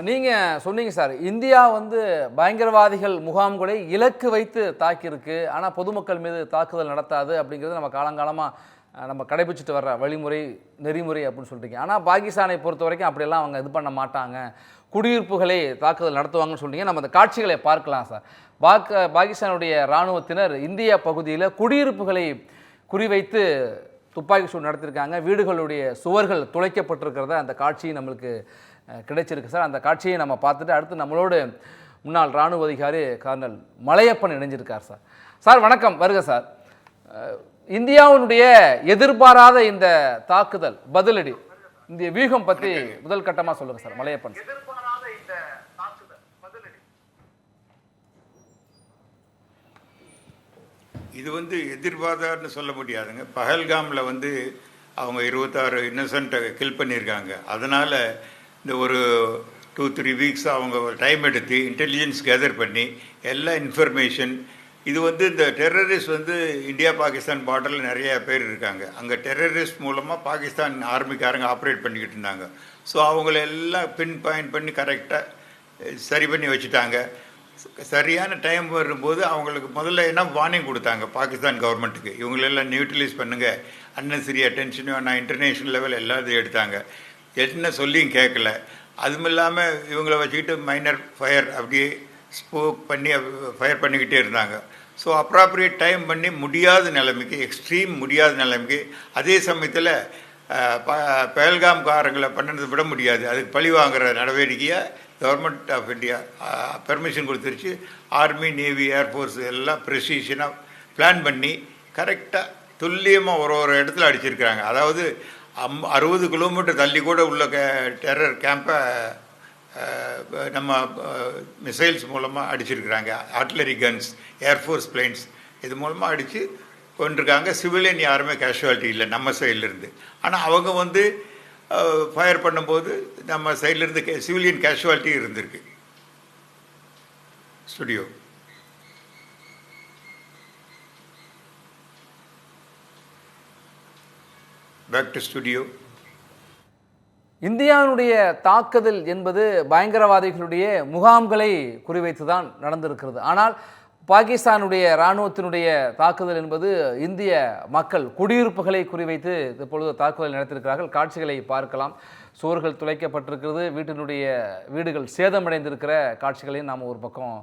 நீங்கள் சொன்னீங்க sir, India வந்து பயங்கரவாதிகள் முகாம்களை இலக்கு வைத்து தாக்கியிருக்கு, ஆனால் பொதுமக்கள் மீது தாக்குதல் நடத்தாது அப்படிங்கிறது நம்ம காலங்காலமாக நம்ம கடைபிடிச்சிட்டு வர்ற வழிமுறை நெறிமுறை அப்படின்னு சொல்கிறீங்க. ஆனால் பாகிஸ்தானை பொறுத்த வரைக்கும் அப்படியெல்லாம் அவங்க இது பண்ண மாட்டாங்க, குடியிருப்புகளை தாக்குதல் நடத்துவாங்கன்னு சொல்கிறீங்க. நம்ம அந்த காட்சிகளை பார்க்கலாம் சார். பாகிஸ்தானுடைய இராணுவத்தினர் இந்திய பகுதியில் குடியிருப்புகளை குறிவைத்து துப்பாக்கி சூடு நடத்தியிருக்காங்க. வீடுகளுடைய சுவர்கள் துளைக்கப்பட்டிருக்கிறத அந்த காட்சி நம்மளுக்கு கிடைச்சிருக்கு சார். அந்த காட்சியை நம்ம பார்த்துட்டு அடுத்து நம்மளோடு முன்னாள் இராணுவ அதிகாரி கர்னல் மலையப்பன் இணைஞ்சிருக்கார் சார். சார் வணக்கம், வருக சார். இந்தியாவினுடைய எதிர்பாராத இந்த தாக்குதல் பதிலடி, இந்த வியூகம் பற்றி முதல் கட்டமாக சொல்லுங்கள் சார் மலையப்பன். இது எதிர்பார்த்தார்னு சொல்ல முடியாதுங்க. பஹல்காமில் அவங்க 26 இன்னசென்ட்டை கில் பண்ணியிருக்காங்க. அதனால் இந்த ஒரு 2-3 வீக்ஸ் அவங்க டைம் எடுத்து இன்டெலிஜென்ஸ் கேதர் பண்ணி எல்லா இன்ஃபர்மேஷன் இது இந்த டெரரிஸ்ட் இந்தியா பாகிஸ்தான் பார்டரில் நிறைய பேர் இருக்காங்க. அங்கே டெரரிஸ்ட் மூலமாக பாகிஸ்தான் ஆர்மிக்காரங்க ஆப்ரேட் பண்ணிக்கிட்டு இருந்தாங்க. ஸோ அவங்களெல்லாம் பின் பாயிண்ட் பண்ணி கரெக்டாக சரி பண்ணி வச்சுட்டாங்க. சரியான டைம் வரும்போது அவங்களுக்கு முதல்ல என்ன வார்னிங் கொடுத்தாங்க பாகிஸ்தான் கவர்மெண்ட்டுக்கு, இவங்களெல்லாம் நியூட்ரலைஸ் பண்ணுங்கள், அன்னெசரி அட்டென்ஷனோ நான் இன்டர்நேஷ்னல் லெவல் எல்லாத்தையும் எடுத்தாங்க. என்ன சொல்லியும் கேட்கல. அதுவும் இல்லாமல் இவங்கள வச்சுக்கிட்டு மைனர் ஃபயர் அப்படியே ஸ்போக் பண்ணி ஃபயர் பண்ணிக்கிட்டே இருந்தாங்க. ஸோ அப்ராப்ரியேட் டைம் பண்ணி முடியாத நிலைமைக்கு, எக்ஸ்ட்ரீம் முடியாத நிலைமைக்கு, அதே சமயத்தில் பஹல்காம்காரங்களை பண்ணதை விட முடியாது, அதுக்கு பழி வாங்குகிற நடவடிக்கையை கவர்மெண்ட் ஆஃப் இந்தியா பெர்மிஷன் கொடுத்துருச்சு. ஆர்மி, நேவி, ஏர்ஃபோர்ஸ் எல்லாம் ப்ரெசிஷனாக பிளான் பண்ணி கரெக்டாக துல்லியமாக ஒரு இடத்துல அடிச்சிருக்கிறாங்க. அதாவது 60 கிலோமீட்டர் தள்ளி கூட உள்ள டெரர் கேம்பை நம்ம மிசைல்ஸ் மூலமாக அடிச்சிருக்கிறாங்க. ஆர்ட்லரி கன்ஸ், ஏர்ஃபோர்ஸ் பிளேன்ஸ் இது மூலமாக அடித்து கொண்டிருக்காங்க. சிவிலியன் யாருமே கேஷுவாலிட்டி இல்லை நம்ம சைட்லேருந்து. ஆனால் அவங்க ஃபயர் பண்ணும்போது நம்ம சைட்லேருந்து சிவிலியன் கேஷுவாலிட்டி இருந்திருக்கு. Studio back to studio. இந்தியாவினுடைய தாக்குதல் என்பது பயங்கரவாதிகளுடைய முகாம்களை குறிவைத்து தான் நடந்திருக்கிறது. ஆனால் பாகிஸ்தானுடைய இராணுவத்தினுடைய தாக்குதல் என்பது இந்திய மக்கள் குடியிருப்புகளை குறிவைத்து இப்பொழுது தாக்குதல் நடத்தியிருக்கிறார்கள். காட்சிகளை பார்க்கலாம். சுவர்கள் துளைக்கப்பட்டிருக்கிறது, வீடுகள் சேதமடைந்திருக்கிற காட்சிகளையும் நாம் ஒரு பக்கம்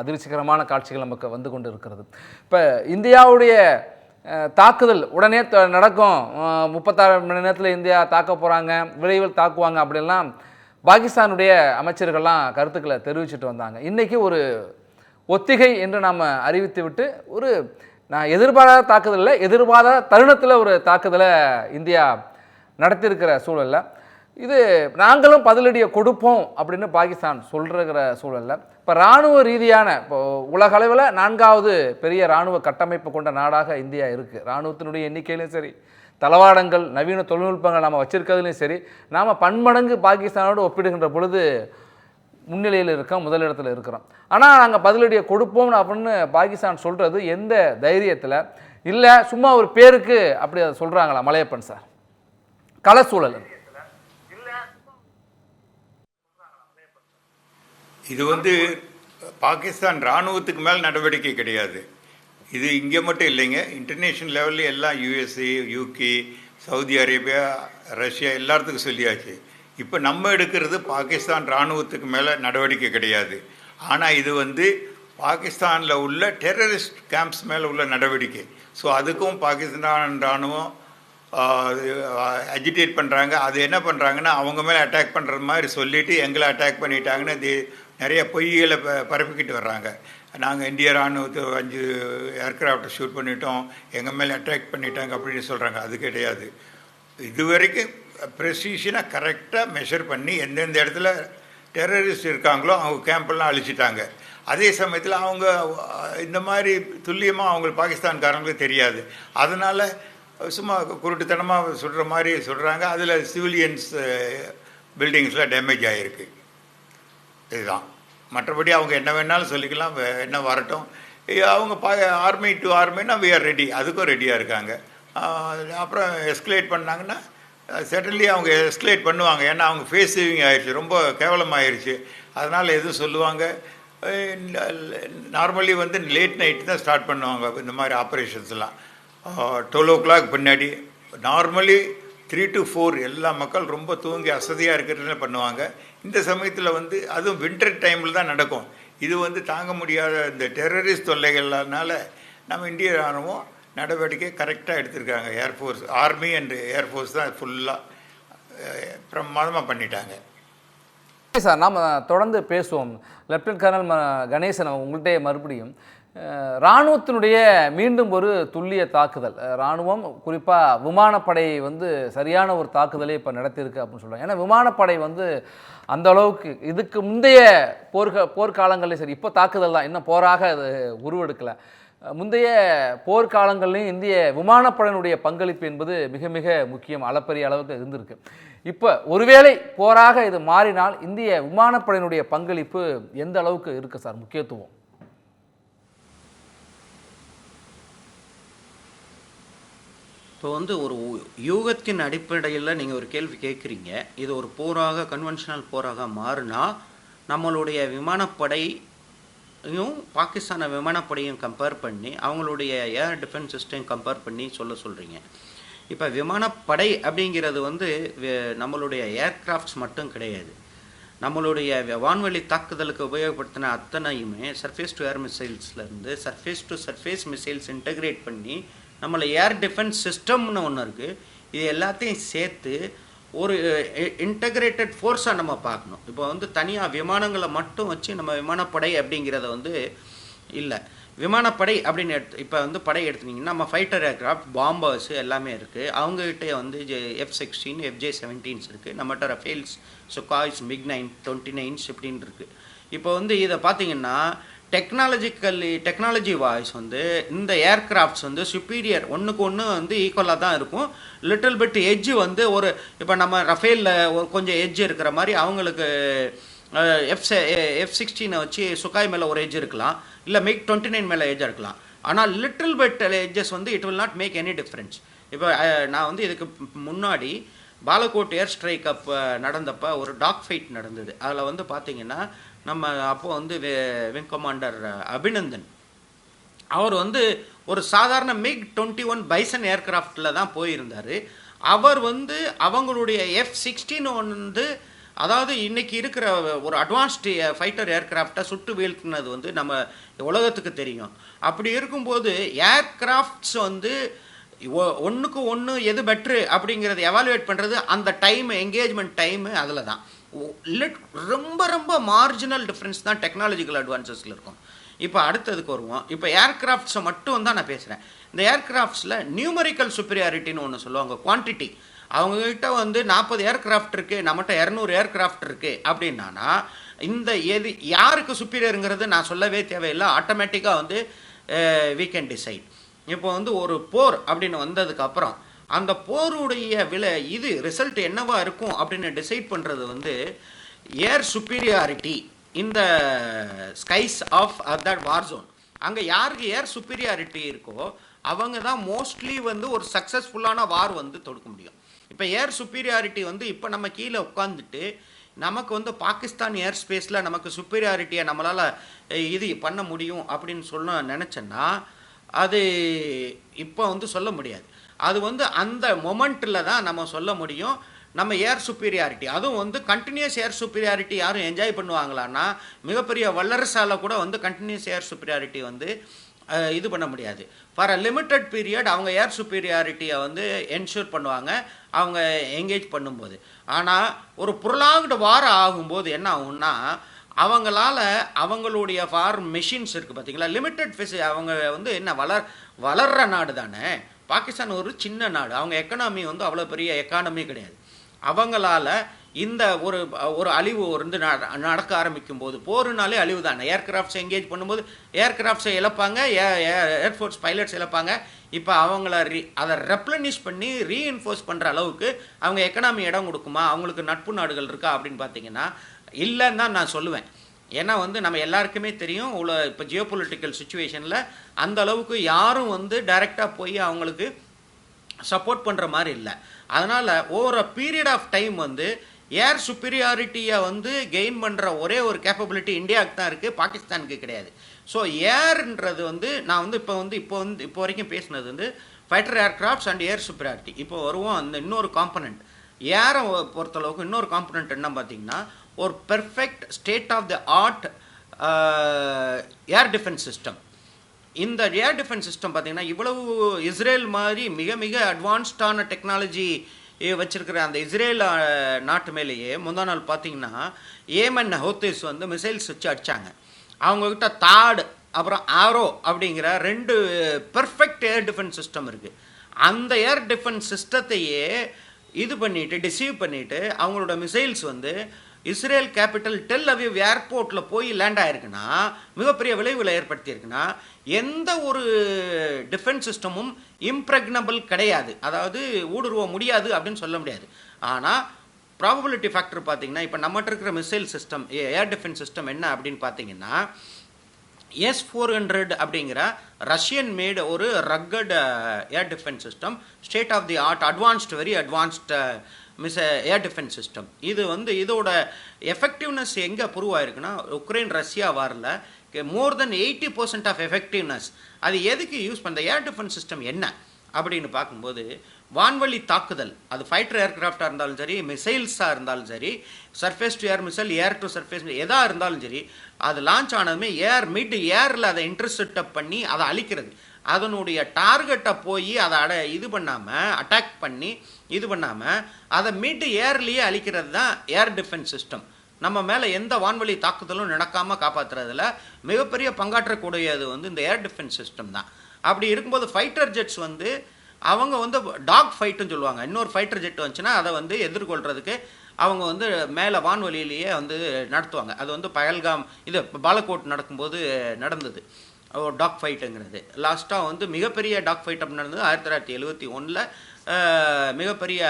அதிர்ச்சிகரமான காட்சிகள் நமக்கு வந்து கொண்டு இருக்கிறது. இப்போ இந்தியாவுடைய தாக்குதல் உடனே நடக்கும், 36 மணி நேரத்தில் இந்தியா தாக்க போகிறாங்க, விரைவில் தாக்குவாங்க அப்படின்லாம் பாகிஸ்தானுடைய அமைச்சர்கள்லாம் கருத்துக்களை தெரிவிச்சுட்டு வந்தாங்க. இன்றைக்கி ஒரு ஒத்திகை என்று நாம் அறிவித்து விட்டு நான் எதிர்பாராத தாக்குதலில் எதிர்பாராத தருணத்தில் ஒரு தாக்குதலை இந்தியா நடத்தியிருக்கிற சூழலில் இது நாங்களும் பதிலடியை கொடுப்போம் அப்படின்னு பாகிஸ்தான் சொல்கிற சூழலில் இப்போ இராணுவ ரீதியான இப்போ உலக அளவில் 4வது பெரிய இராணுவ கட்டமைப்பு கொண்ட நாடாக இந்தியா இருக்குது. இராணுவத்தினுடைய எண்ணிக்கையிலும் சரி, தளவாடங்கள், நவீன தொழில்நுட்பங்கள் நாம் வச்சிருக்கிறதுலையும் சரி, நாம் பன்மடங்கு பாகிஸ்தானோடு ஒப்பிடுகின்ற பொழுது முன்னிலையில் இருக்கோம், முதலிடத்தில் இருக்கிறோம். ஆனால் நாங்கள் பதிலடியை கொடுப்போம் அப்படின்னு பாகிஸ்தான் சொல்கிறது எந்த தைரியத்தில்? இல்லை சும்மா ஒரு பேருக்கு அப்படி அதை சொல்கிறாங்களா மலையப்பன் சார்? கள சூழல் இது பாகிஸ்தான் இராணுவத்துக்கு மேல் நடவடிக்கை கிடையாது. இது இங்கே மட்டும் இல்லைங்க, இன்டர்நேஷ்னல் லெவலில் எல்லாம் USA, UK, Saudi Arabia, Russia எல்லாத்துக்கும் சொல்லியாச்சு. இப்போ நம்ம எடுக்கிறது பாகிஸ்தான் இராணுவத்துக்கு மேலே நடவடிக்கை கிடையாது. ஆனால் இது பாகிஸ்தானில் உள்ள டெரரிஸ்ட் கேம்ப்ஸ் மேலே உள்ள நடவடிக்கை. ஸோ அதுக்கும் பாகிஸ்தான் இராணுவம் அஜிடேட் பண்ணுறாங்க. அது என்ன பண்ணுறாங்கன்னா அவங்க மேலே அட்டாக் பண்ணுற மாதிரி சொல்லிவிட்டு எங்களை அட்டாக் பண்ணிட்டாங்கன்னு நிறைய பொய்களை பரப்பிக்கிட்டு வர்றாங்க. நாங்கள் இந்திய இராணுவத்தை 5 ஏர்க்ராஃப்டை ஷூட் பண்ணிட்டோம், எங்கள் மேலே அட்டாக் பண்ணிட்டாங்க அப்படின்னு சொல்கிறாங்க. அது கிடையாது. இது வரைக்கும் ப்ரெசிஷனாக கரெக்டாக மெஷர் பண்ணி எந்தெந்த இடத்துல டெரரிஸ்ட் இருக்காங்களோ அவங்க கேம்பெல்லாம் அழிச்சிட்டாங்க. அதே சமயத்தில் அவங்க இந்த மாதிரி துல்லியமாக அவங்களுக்கு பாகிஸ்தான்காரங்களுக்கு தெரியாது. அதனால் சும்மா குருட்டுத்தனமாக சொல்கிற மாதிரி சொல்கிறாங்க. அதில் சிவிலியன்ஸ் பில்டிங்ஸில் டேமேஜ் ஆகிருக்கு. இதுதான். மற்றபடி அவங்க என்ன வேணாலும் சொல்லிக்கலாம், என்ன வரட்டும். அவங்க ஆர்மி டு ஆர்மின்னா வி ஆர் ரெடி, அதுக்கும் ரெடியாக இருக்காங்க. அப்புறம் எஸ்கலேட் பண்ணாங்கன்னா சடன்லி அவங்க எஸ்கலேட் பண்ணுவாங்க. ஏன்னா அவங்க ஃபேஸ் சேவிங் ஆயிடுச்சு, ரொம்ப கேவலமாயிருச்சு. அதனால் எதுவும் சொல்லுவாங்க. நார்மலி வந்து லேட் நைட்டு தான் ஸ்டார்ட் பண்ணுவாங்க இந்த மாதிரி ஆப்ரேஷன்ஸ்லாம். 12 பின்னாடி. நார்மலி 3 to 4 எல்லா மக்கள் ரொம்ப தூங்கி அசதியாக இருக்கிறதுல பண்ணுவாங்க. இந்த சமயத்தில் வந்து அதுவும் வின்டர் டைமில் தான் நடக்கும். இது வந்து தாங்க முடியாத இந்த டெரரிஸ்ட் தொல்லைகள்னால நம்ம இந்திய ராணுவம் நடவடிக்கை கரெக்டாக எடுத்திருக்காங்க. ஏர்ஃபோர்ஸ், ஆர்மி அண்ட் ஏர்ஃபோர்ஸ் தான் ஃபுல்லாக பிரமாதமாக பண்ணிட்டாங்க. சார், நாம் தொடர்ந்து பேசுவோம். லெப்டினன்ட் கர்னல் கணேசன், உங்கள்கிட்ட மறுபடியும் இராணுவத்தினுடைய மீண்டும் ஒரு துல்லிய தாக்குதல். இராணுவம் குறிப்பாக விமானப்படை வந்து சரியான ஒரு தாக்குதலை இப்போ நடத்தியிருக்கு அப்படின்னு சொல்கிறாங்க. ஏன்னா விமானப்படை வந்து அந்த அளவுக்கு இதுக்கு முந்தைய போர்க்காலங்கள்லேயும் சரி, இப்போ தாக்குதல் தான், இன்னும் போராக அது உருவெடுக்கலை. முந்தைய போர்க்காலங்கள்லையும் இந்திய விமானப்படையினுடைய பங்களிப்பு என்பது மிக மிக முக்கியம், அளப்பரிய அளவுக்கு இருந்திருக்கு. இப்போ ஒருவேளை போராக இது மாறினால் இந்திய விமானப்படையினுடைய பங்களிப்பு எந்த அளவுக்கு இருக்குது சார், முக்கியத்துவம்? இப்போ வந்து ஒரு யூகத்தின் அடிப்படையில் நீங்கள் ஒரு கேள்வி கேட்குறீங்க. இது ஒரு போராக, கன்வென்ஷனல் போராக மாறினா நம்மளுடைய விமானப்படையும் பாகிஸ்தான விமானப்படையும் கம்பேர் பண்ணி, அவங்களுடைய ஏர் டிஃபென்ஸ் சிஸ்டம் கம்பேர் பண்ணி சொல்கிறீங்க. இப்போ விமானப்படை அப்படிங்கிறது வந்து நம்மளுடைய ஏர்கிராஃப்ட்ஸ் மட்டும் கிடையாது. நம்மளுடைய வான்வெளி தாக்குதலுக்கு உபயோகப்படுத்தின அத்தனையுமே சர்ஃபேஸ் டு ஏர் மிசைல்ஸ்லேருந்து surface to surface missiles integrate பண்ணி நம்மளை ஏர் டிஃபென்ஸ் சிஸ்டம்னு ஒன்று இருக்குது. இது எல்லாத்தையும் சேர்த்து ஒரு இன்டகிரேட்டட் ஃபோர்ஸாக நம்ம பார்க்கணும். இப்போ வந்து தனியாக விமானங்களை மட்டும் வச்சு நம்ம விமானப்படை அப்படிங்கிறத வந்து இல்லை. விமானப்படை அப்படின்னு இப்போ வந்து படை எடுத்துனீங்கன்னா நம்ம ஃபைட்டர் ஏர்க்ராஃப்ட், பாம்பர்ஸ் எல்லாமே இருக்குது. அவங்ககிட்ட வந்து F-16, FJ-17s இருக்குது. நம்மகிட்ட ரஃபேல்ஸ், சுகாய்ஸ், MiG-29s இப்படின்னு இருக்குது. இப்போ வந்து இதை பார்த்தீங்கன்னா டெக்னாலஜி வாய்ஸ் வந்து இந்த ஏர்கிராஃப்ட்ஸ் வந்து சுப்பீரியர், ஒன்றுக்கு ஒன்று வந்து ஈக்குவலாக தான் இருக்கும். லிட்டில் பிட் எட்ஜு வந்து ஒரு இப்போ நம்ம ரஃபேலில் கொஞ்சம் எட்ஜ் இருக்கிற மாதிரி அவங்களுக்கு F-16 வச்சு சுகாய் மேலே ஒரு எட்ஜ் இருக்கலாம், இல்லை MiG-29 மேலே எட்ஜ் இருக்கலாம். ஆனால் லிட்டில் பிட் எட்ஜஸ் வந்து it will not make any difference. இப்போ நான் வந்து இதுக்கு முன்னாடி பாலகோட் ஏர் ஸ்ட்ரைக் அப்போ நடந்தப்போ ஒரு டாக் ஃபைட் நடந்தது. அதில் வந்து பார்த்தீங்கன்னா நம்ம அப்போ வந்து விங் கமாண்டர் அபிநந்தன் அவர் வந்து ஒரு சாதாரண MiG-21 பைசன் ஏர்கிராஃப்டில் தான் போயிருந்தார். அவர் வந்து அவங்களுடைய F-16 வந்து, அதாவது இன்னைக்கு இருக்கிற ஒரு அட்வான்ஸ்டு ஃபைட்டர் ஏர்கிராஃப்டை சுட்டு வீழ்த்தினது வந்து நம்ம உலகத்துக்கு தெரியும். அப்படி இருக்கும்போது ஏர்கிராஃப்ட்ஸ் வந்து ஒன்றுக்கு ஒன்று எது பெட்ரு அப்படிங்கிறத எவாலுவேட் பண்ணுறது அந்த டைம், என்கேஜ்மெண்ட் டைமு, அதில் தான் ரொம்ப ரொம்ப மார்ஜினல் டிஃப்ரென்ஸ் தான் டெக்னாலஜிக்கல் அட்வான்சஸில் இருக்கும். இப்போ அடுத்ததுக்கு வருவோம். இப்போ ஏர்கிராஃப்ட்ஸை மட்டும் தான் நான் பேசுகிறேன். இந்த ஏர்கிராஃப்ட்ஸில் நியூமரிக்கல் சுப்பீரியாரிட்டின்னு ஒன்று சொல்லுவாங்க, குவான்டிட்டி. அவங்ககிட்ட வந்து 40 ஏர்கிராஃப்ட் இருக்குது, நம்மகிட்ட 200 ஏர்கிராஃப்ட் இருக்குது அப்படின்னா இந்த எது யாருக்கு சுப்பீரியருங்கிறது நான் சொல்லவே தேவையில்லை, ஆட்டோமேட்டிக்காக வந்து we can decide. இப்போ வந்து ஒரு போர் அப்படின்னு வந்ததுக்கப்புறம் அந்த போருடைய இது ரிசல்ட் என்னவா இருக்கும் அப்படின்னு டிசைட் பண்ணுறது வந்து ஏர் சுப்பீரியாரிட்டி இந்த skies of that war zone. அங்கே யாருக்கு ஏர் சுப்பீரியாரிட்டி இருக்கோ அவங்க தான் மோஸ்ட்லி வந்து ஒரு சக்ஸஸ்ஃபுல்லான வார் வந்து தொடுக்க முடியும். இப்போ ஏர் சுப்பீரியாரிட்டி வந்து இப்போ நம்ம கீழே உட்காந்துட்டு நமக்கு வந்து பாகிஸ்தான் ஏர் ஸ்பேஸில் நமக்கு சுப்பீரியாரிட்டியை நம்மளால் இது பண்ண முடியும் அப்படின்னு சொல்ல நினச்சேன்னா அது இப்போ வந்து சொல்ல முடியாது. அது வந்து அந்த மொமெண்ட்டில் தான் நம்ம சொல்ல முடியும். நம்ம ஏர் சுப்பீரியாரிட்டி, அதுவும் வந்து கண்டினியூஸ் ஏர் சுப்பீரியாரிட்டி யாரும் என்ஜாய் பண்ணுவாங்களான்னா மிகப்பெரிய வல்லரசால கூட வந்து கண்டினியூஸ் ஏர் சுப்பீரியாரிட்டி வந்து இது பண்ண முடியாது. ஃபார் அ லிமிட்டட் பீரியட் அவங்க ஏர் சுப்பீரியாரிட்டியை வந்து என்ஷூர் பண்ணுவாங்க அவங்க என்கேஜ் பண்ணும்போது. ஆனால் ஒரு ப்ரொலாங்டு வார் ஆகும்போது என்ன ஆகும்னா அவங்களால அவங்களுடைய ஃபார் மெஷின்ஸ் இருக்குது பார்த்தீங்களா, லிமிட்டட் அவங்க வந்து என்ன வளர்கிற நாடு தானே. பாகிஸ்தான் ஒரு சின்ன நாடு, அவங்க எக்கனாமி வந்து அவ்வளோ பெரிய எக்கானமி கிடையாது. அவங்களால இந்த ஒரு அழிவு வந்து நடக்க ஆரம்பிக்கும் போது, போருனாலே அழிவு தானே. ஏர்கிராஃப்ட்ஸ் என்கேஜ் பண்ணும்போது ஏர்கிராஃப்ட்ஸை இழப்பாங்க, ஏர்ஃபோர்ஸ் பைலட்ஸ் இழப்பாங்க. இப்போ அவங்கள அதை ரெப்ளனிஷ் பண்ணி ரீஇன்ஃபோர்ஸ் பண்ணுற அளவுக்கு அவங்க எக்கனாமி இடம் கொடுக்குமா, அவங்களுக்கு நட்பு நாடுகள் இருக்கா அப்படின்னு பார்த்தீங்கன்னா இல்லைன்னு தான் நான் சொல்லுவேன். ஏன்னா வந்து நம்ம எல்லாருக்குமே தெரியும் இப்போ ஜியோ பொலிட்டிக்கல் சுச்சுவேஷனில் அந்த அளவுக்கு யாரும் வந்து டைரெக்டாக போய் அவங்களுக்கு சப்போர்ட் பண்ணுற மாதிரி இல்லை. அதனால் over a period of time வந்து ஏர் சுப்பீரியாரிட்டியை வந்து கெயின் பண்ணுற ஒரே ஒரு கேப்பபிலிட்டி இந்தியாவுக்கு தான் இருக்குது, பாகிஸ்தானுக்கு கிடையாது. ஸோ ஏர்ன்றது வந்து நான் வந்து இப்போ வரைக்கும் பேசினது வந்து fighter aircrafts and air superiority. இப்போ வருவோம் அந்த இன்னொரு காம்பனண்ட் ஏரை பொறுத்தளவுக்கு. இன்னொரு காம்பனண்ட் என்ன பார்த்தீங்கன்னா, ஒரு perfect state of the art air defence system. இந்த ஏர் டிஃபென்ஸ் சிஸ்டம் பார்த்தீங்கன்னா இவ்வளவு இஸ்ரேல் மாதிரி மிக மிக அட்வான்ஸ்டான டெக்னாலஜி வச்சிருக்கிற அந்த இஸ்ரேல் நாட்டு மேலேயே முந்தா நாள் பார்த்தீங்கன்னா ஏமன் ஹவுத்திஸ் வந்து மிசைல்ஸ் வச்சு அடித்தாங்க. அவங்கக்கிட்ட தாட் அப்புறம் ஆரோ அப்படிங்கிற 2 பெர்ஃபெக்ட் ஏர் டிஃபென்ஸ் சிஸ்டம் இருக்குது. அந்த ஏர் டிஃபென்ஸ் சிஸ்டத்தையே இது பண்ணிவிட்டு டிசீவ் பண்ணிவிட்டு அவங்களோட மிசைல்ஸ் வந்து இஸ்ரேல் கேபிட்டல் டெல் அவீவ் ஏர்போர்ட்டில் போய் லேண்ட் ஆகிருக்குன்னா மிகப்பெரிய விளைவுகளை ஏற்படுத்தியிருக்குன்னா, எந்த ஒரு டிஃபென்ஸ் சிஸ்டமும் இம்ப்ரெக்னபிள் கிடையாது, அதாவது ஊடுருவ முடியாது அப்படின்னு சொல்ல முடியாது. ஆனால் ப்ராபபிலிட்டி ஃபேக்டர் பார்த்தீங்கன்னா இப்போ நம்மகிட்ட இருக்கிற missile system air defence system என்ன அப்படின்னு பார்த்தீங்கன்னா, S-400 அப்படிங்கிற ரஷ்யன் மேடு ஒரு rugged air defence system, state of the art advanced very advanced air defence system. இது வந்து இதோட எஃபெக்டிவ்னஸ் எங்கே ப்ரூவ் ஆயிருக்குன்னா உக்ரைன் ரஷ்யா வாரில் மோர் தென் 80% ஆஃப் எஃபெக்டிவ்னஸ். அது எதுக்கு யூஸ் பண்ணுற ஏர் டிஃபென்ஸ் சிஸ்டம் என்ன அப்படின்னு பார்க்கும்போது, வான்வழி தாக்குதல், அது ஃபைட்டர் ஏர்கிராஃப்டாக இருந்தாலும் சரி, மிசைல்ஸாக இருந்தாலும் சரி, surface to air missile, air to surface எதாக இருந்தாலும் சரி, அது லான்ச் ஆனதுமே மிட் ஏரில் அதை இன்டர்செப்ட் பண்ணி அதை அழிக்கிறது. அதனுடைய டார்கெட்டை போய் அதை இது பண்ணாமல் அட்டாக் பண்ணி இது பண்ணாமல் அதை மிட் ஏர்லேயே அழிக்கிறது தான் ஏர் டிஃபென்ஸ் சிஸ்டம். நம்ம மேலே எந்த வான்வழி தாக்குதலும் நடக்காமல் காப்பாற்றுறதுல மிகப்பெரிய பங்காற்றக்கூடியது வந்து இந்த ஏர் டிஃபென்ஸ் சிஸ்டம் தான். அப்படி இருக்கும்போது ஃபைட்டர் ஜெட்ஸ் வந்து அவங்க வந்து டாக் ஃபைட்டுன்னு சொல்லுவாங்க. இன்னொரு ஃபைட்டர் ஜெட் வந்துச்சுன்னா அதை வந்து எதிர்கொள்கிறதுக்கு அவங்க வந்து மேலே வான்வழியிலேயே வந்து நடத்துவாங்க. அது வந்து பஹல்காம் இது பாலக்கோட் நடக்கும்போது நடந்தது டாக் ஃபைட்டுங்கிறது. லாஸ்ட்டாக வந்து மிகப்பெரிய டாக் ஃபைட் அப்படி நடந்தது 1971 மிகப்பெரிய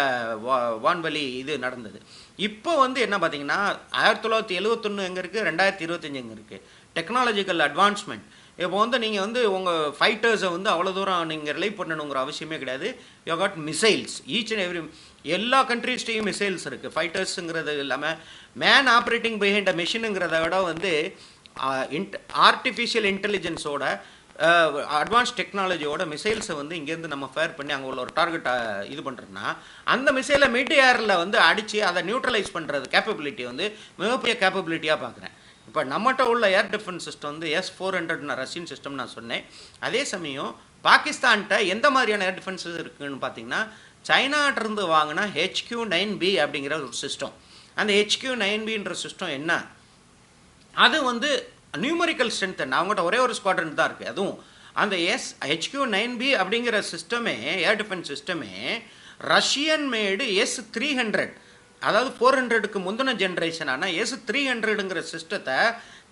வான்வழி இது நடந்தது. இப்போ வந்து என்ன பார்த்தீங்கன்னா 1971 எங்கே இருக்குது, 2025 எங்கே இருக்குது. Technological advancement. இப்போ வந்து நீங்கள் வந்து உங்கள் ஃபைட்டர்ஸை வந்து அவ்வளோ தூரம் நீங்கள் ரிலை பண்ணணுங்கிற அவசியமே கிடையாது. You got missiles each and every. எல்லா கண்ட்ரீஸ்டையும் மிசைல்ஸ் இருக்குது. ஃபைட்டர்ஸுங்கிறது இல்லாமல் மேன் ஆப்ரேட்டிங் பிஹைண்ட் அ மிஷினுங்கிறத விட வந்து ஆர்டிஃபிஷியல் இன்டெலிஜென்ஸோட அட்வான்ஸ் டெக்னாலஜியோட மிசைல்ஸை வந்து இங்கேருந்து நம்ம ஃபயர் பண்ணி அங்கே உள்ள ஒரு டார்கெட்டை இது பண்ணுறோன்னா அந்த மிசைலை மிட் ஏரில் வந்து அடித்து அதை நியூட்ரலைஸ் பண்ணுறது கேப்பபிலிட்டி வந்து மிகப்பெரிய கேப்பபிலிட்டியாக பார்க்குறேன். இப்போ நம்மகிட்ட உள்ள ஏர் டிஃபென்ஸ் சிஸ்டம் வந்து S-400 ரஷ்யன் சிஸ்டம் நான் சொன்னேன். அதே சமயம் பாகிஸ்தான்கிட்ட எந்த மாதிரியான ஏர் டிஃபென்ஸஸ் இருக்குதுன்னு பார்த்தீங்கன்னா, சைனாட்டிருந்து வாங்கினா HQ-9B அப்படிங்கிற ஒரு சிஸ்டம். அந்த HQ-9Bன்ற சிஸ்டம் என்ன, அது வந்து நியூமரிக்கல் ஸ்ட்ரென்த் என்ன, அவங்ககிட்ட ஒரே ஒரு ஸ்குவாட்ரன் தான் இருக்குது. அதுவும் அந்த HQ-9B அப்படிங்கிற சிஸ்டமே ஏர் டிஃபென்ஸ் சிஸ்டமே ரஷ்யன் மேடு S-300, அதாவது 400க்கு முந்தின ஜென்ரேஷனான S-300ங்கிற சிஸ்டத்தை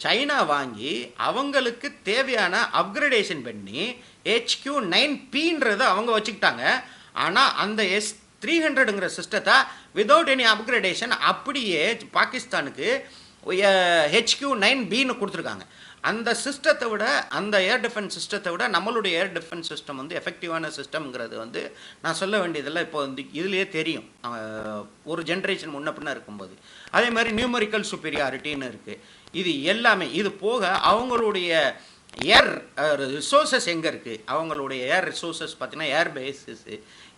சைனா வாங்கி அவங்களுக்கு தேவையான அப்கிரேடேஷன் பண்ணி HQ-9Pன்றதை அவங்க வச்சுக்கிட்டாங்க. ஆனால் அந்த S-300ங்கிற சிஸ்டத்தை விதவுட் எனி அப்கிரேடேஷன் அப்படியே பாகிஸ்தானுக்கு HQ-9Bன்னு கொடுத்துருக்காங்க. அந்த சிஸ்டத்தை விட, அந்த ஏர் டிஃபென்ஸ் சிஸ்டத்தை விட நம்மளுடைய ஏர் டிஃபென்ஸ் சிஸ்டம் வந்து எஃபெக்டிவான சிஸ்டம்ங்கிறது வந்து நான் சொல்ல வேண்டியதெல்லாம் இப்போ வந்து இதுலேயே தெரியும், ஒரு ஜென்ரேஷன் முன்ன பின்ன இருக்கும்போது. அதே மாதிரி நியூமரிக்கல் சுப்பீரியாரிட்டின்னு இருக்குது. இது எல்லாமே இது போக அவங்களுடைய ஏர் ரிசோர்ஸஸ் எங்கே இருக்குது, அவங்களுடைய ஏர் ரிசோர்ஸஸ் பார்த்தீங்கன்னா ஏர் பேஸஸ்,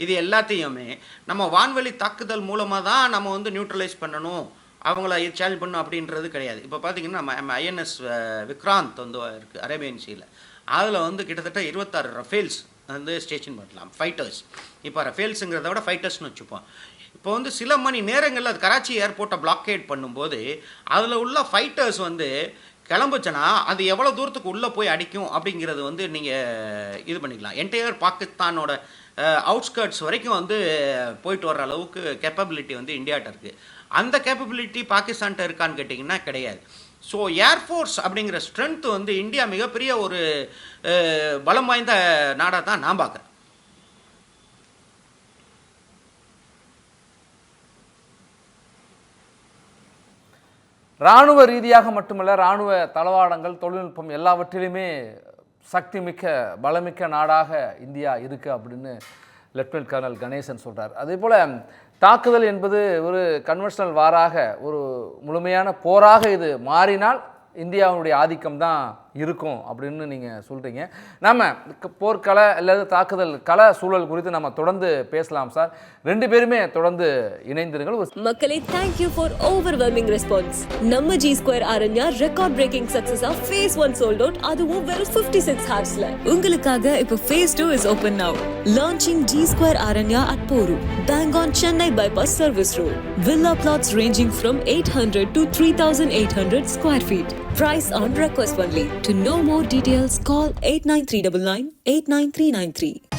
இது எல்லாத்தையுமே நம்ம வான்வெளி தாக்குதல் மூலமாக தான் நம்ம வந்து நியூட்ரலைஸ் பண்ணணும், அவங்கள சேலஞ்ச் பண்ணும் அப்படின்றது கிடையாது. இப்போ பார்த்தீங்கன்னா நம்ம INS விக்ராந்த் வந்து இருக்குது அரேபியன் சீல, அதில் வந்து கிட்டத்தட்ட 26 ரஃபேல்ஸ் வந்து ஸ்டேஷன் பண்ணலாம் ஃபைட்டர்ஸ். இப்போ ரஃபேல்ஸுங்கிறத விட ஃபைட்டர்ஸ்னு வச்சுப்போம். இப்போ வந்து சில மணி நேரங்களில் அது கராச்சி ஏர்போர்ட்டை பிளாக்கேட் பண்ணும்போது அதில் உள்ள ஃபைட்டர்ஸ் வந்து கிளம்புச்சுன்னா அது எவ்வளோ தூரத்துக்கு உள்ளே போய் அடிக்கும் அப்படிங்கிறது வந்து நீங்கள் இது பண்ணிக்கலாம். என்டையர் பாகிஸ்தானோட அவுட்ஸ்கர்ட்ஸ் வரைக்கும் வந்து போயிட்டு வர்ற அளவுக்கு கேப்பபிலிட்டி வந்து இந்தியாட்ட இருக்குது. அந்த கேப்பபிலிட்டி பாகிஸ்தான்கிட்ட இருக்கான்னு கேட்டிங்கன்னா கிடையாது. ஸோ ஏர்ஃபோர்ஸ் அப்படிங்கிற ஸ்ட்ரென்த் வந்து இந்தியா மிகப்பெரிய ஒரு பலம் வாய்ந்த நாடாக தான் நான் பார்க்குறேன். இராணுவ ரீதியாக மட்டுமல்ல, இராணுவ தளவாடங்கள், தொழில்நுட்பம் எல்லாவற்றிலுமே சக்தி மிக்க பலமிக்க நாடாக இந்தியா இருக்குது அப்படின்னு லெப்டினன்ட் கர்னல் கணேசன் சொல்கிறார். அதே போல் தாக்குதல் என்பது ஒரு கன்வென்ஷனல் வாராக, ஒரு முழுமையான போராக இது மாறினால் இந்தியாவுடைய ஆதிக்கம் தான் இருக்கும் அப்படின்னு நீங்கள் சொல்கிறீங்க. நம்ம போர்க்கள அல்லது தாக்குதல் கள சூழல் குறித்து நம்ம தொடர்ந்து பேசலாம் சார். ரெண்டு பேருமே தொடர்ந்து இணைந்திருங்கள். மக்களே, thank you for overwhelming response. நம்ம G Square Aranya record breaking சக்சஸா phase 1 sold out, அதுவும் வெறும் 56 ஹார்ஸ்ல. உங்களுக்காக இப்போ phase 2 is open now. Launching G Square Aranya at Poru, bang on Chennai bypass service road. Villa plots ranging from 800 to 3,800 square feet. Price on request only. To know more details, call 89399 89393.